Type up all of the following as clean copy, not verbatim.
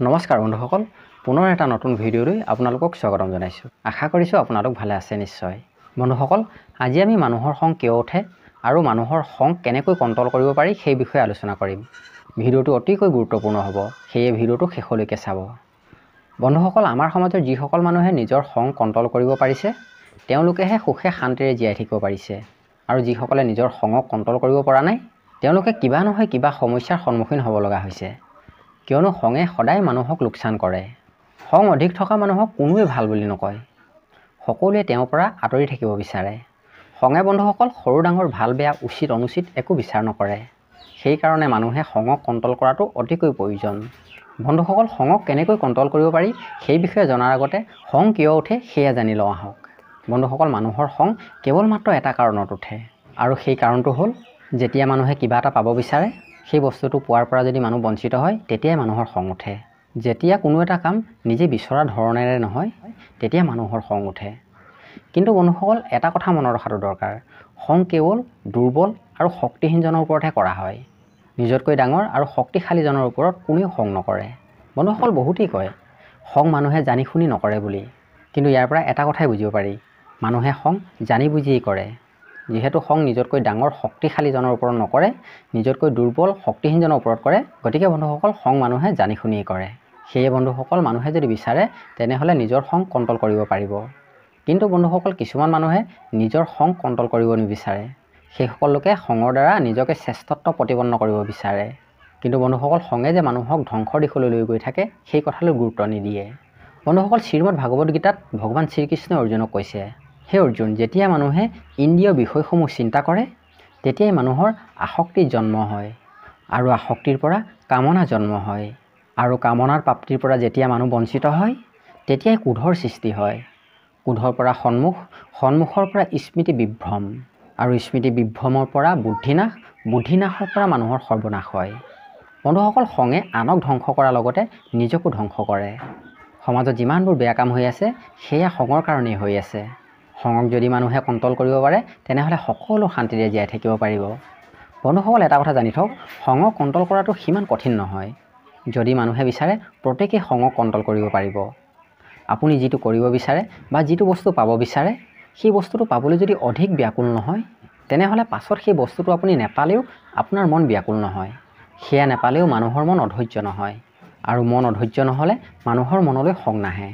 নমস্কাৰ বন্ধুসকল, পুনৰ এটা নতুন ভিডিঅ'লৈ আপোনালোকক স্বাগতম জনাইছোঁ। আশা কৰিছোঁ আপোনালোক ভালে আছে নিশ্চয়। বন্ধুসকল, আজি আমি মানুহৰ খং কিয় উঠে আৰু মানুহৰ খং কেনেকৈ কণ্ট্ৰল কৰিব পাৰি সেই বিষয়ে আলোচনা কৰিম। ভিডিঅ'টো অতিকৈ গুৰুত্বপূৰ্ণ হ'ব, সেয়ে ভিডিঅ'টো শেষলৈকে চাব। বন্ধুসকল, আমাৰ সমাজৰ যিসকল মানুহে নিজৰ খং কণ্ট্ৰল কৰিব পাৰিছে তেওঁলোকেহে সুখে শান্তিৰে জীয়াই থাকিব পাৰিছে, আৰু যিসকলে নিজৰ খঙক কণ্ট্ৰল কৰিব পৰা নাই তেওঁলোকে কিবা নহয় কিবা সমস্যাৰ সন্মুখীন হ'ব লগা হৈছে। কিয়নো খঙে সদায় মানুহক লোকচান কৰে। খং অধিক থকা মানুহক কোনোৱে ভাল বুলি নকয়, সকলোৱে তেওঁৰ পৰা আঁতৰি থাকিব বিচাৰে। খঙে বন্ধুসকল সৰু ডাঙৰ ভাল বেয়া উচিত অনুচিত একো বিচাৰ নকৰে। সেইকাৰণে মানুহে খঙক কণ্ট্ৰল কৰাটো অতিকৈ প্ৰয়োজন। বন্ধুসকল, খঙক কেনেকৈ কণ্ট্ৰল কৰিব পাৰি সেই বিষয়ে জনাৰ আগতে খং কিয় উঠে সেয়া জানি লওঁ আহক। বন্ধুসকল, মানুহৰ খং কেৱল মাত্ৰ এটা কাৰণত উঠে, আৰু সেই কাৰণটো হ'ল যেতিয়া মানুহে কিবা এটা পাব বিচাৰে সেই বস্তুটো পোৱাৰ পৰা যদি মানুহ বঞ্চিত হয় তেতিয়াই মানুহৰ খং উঠে। যেতিয়া কোনো এটা কাম নিজে বিচৰা ধৰণেৰে নহয় তেতিয়া মানুহৰ খং উঠে। কিন্তু বন্ধুসকল, এটা কথা মনত ৰখাটো দৰকাৰ, খং কেৱল দুৰ্বল আৰু শক্তিহীনজনৰ ওপৰতহে কৰা হয়। নিজতকৈ ডাঙৰ আৰু শক্তিশালীজনৰ ওপৰত কোনেও খং নকৰে। বন্ধুসকল, বহুতেই কয় খং মানুহে জানি শুনি নকৰে বুলি, কিন্তু ইয়াৰ পৰা এটা কথাই বুজিব পাৰি, মানুহে খং জানি বুজিয়েই কৰে। যিহেতু খং নিজতকৈ ডাঙৰ শক্তিশালীজনৰ ওপৰত নকৰে, নিজতকৈ দুৰ্বল শক্তিহীনজনৰ ওপৰত কৰে, গতিকে বন্ধুসকল খং মানুহে জানি শুনিয়েই কৰে। সেয়ে বন্ধুসকল, মানুহে যদি বিচাৰে তেনেহ'লে নিজৰ খং কণ্ট্ৰল কৰিব পাৰিব। কিন্তু বন্ধুসকল, কিছুমান মানুহে নিজৰ খং কণ্ট্ৰল কৰিব নিবিচাৰে। সেইসকল লোকে খঙৰ দ্বাৰা নিজকে শ্ৰেষ্ঠত্ব প্ৰতিপন্ন কৰিব বিচাৰে। কিন্তু বন্ধুসকল, খঙে যে মানুহক ধ্বংসৰ দিশলৈ লৈ গৈ থাকে সেই কথালৈ গুৰুত্ব নিদিয়ে। বন্ধুসকল, শ্ৰীমদ ভাগৱত গীতাত ভগৱান শ্ৰীকৃষ্ণই অৰ্জুনক কৈছে, হে অৰ্জুন, যেতিয়া মানুহে ইন্দ্ৰিয় বিষয়সমূহ চিন্তা কৰে তেতিয়াই মানুহৰ আসক্তিৰ জন্ম হয়, আৰু আসক্তিৰ পৰা কামনা জন্ম হয়, আৰু কামনাৰ প্ৰাপ্তিৰ পৰা যেতিয়া মানুহ বঞ্চিত হয় তেতিয়াই ক্ৰোধৰ সৃষ্টি হয়। ক্ৰোধৰ পৰা সন্মুখৰ পৰা স্মৃতি বিভ্ৰম, আৰু স্মৃতি বিভ্ৰমৰ পৰা বুদ্ধিনাশ, বুদ্ধিনাশৰ পৰা মানুহৰ সৰ্বনাশ হয়। বন্ধুসকল, খঙে আনক ধ্বংস কৰাৰ লগতে নিজকো ধ্বংস কৰে। সমাজত যিমানবোৰ বেয়া কাম হৈ আছে সেয়া খঙৰ কাৰণেই হৈ আছে। খঙক যদি মানুহে কণ্ট্ৰল কৰিব পাৰে তেনেহ'লে সকলো শান্তিৰে জীয়াই থাকিব পাৰিব। বন্ধুসকল, এটা কথা জানি থওক, খঙক কণ্ট্ৰল কৰাটো সিমান কঠিন নহয়। যদি মানুহে বিচাৰে প্ৰত্যেকেই খঙক কণ্ট্ৰল কৰিব পাৰিব। আপুনি যিটো কৰিব বিচাৰে বা যিটো বস্তু পাব বিচাৰে সেই বস্তুটো পাবলৈ যদি অধিক ব্যাকুল নহয় তেনেহ'লে পাছত সেই বস্তুটো আপুনি নেপালেও আপোনাৰ মন ব্যাকুল নহয়। সেয়া নেপালেও মানুহৰ মন অধৈৰ্য নহয়, আৰু মন অধৈৰ্য নহ'লে মানুহৰ মনলৈ খং নাহে।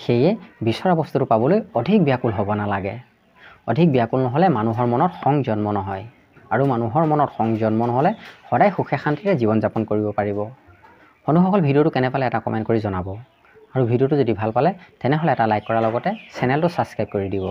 সেয়ে বিচৰা বস্তুটো পাবলৈ অধিক ব্যাকুল হ'ব নালাগে। অধিক ব্যাকুল নহ'লে মানুহৰ মনত খং জন্ম নহয়, আৰু মানুহৰ মনত খং জন্ম নহ'লে সদায় সুখে শান্তিৰে জীৱন যাপন কৰিব পাৰিব। বন্ধুসকল, ভিডিঅ'টো কেনে পালে এটা কমেণ্ট কৰি জনাব, আৰু ভিডিঅ'টো যদি ভাল পালে তেনেহ'লে এটা লাইক কৰাৰ লগতে চেনেলটো ছাবস্ক্ৰাইব কৰি দিব।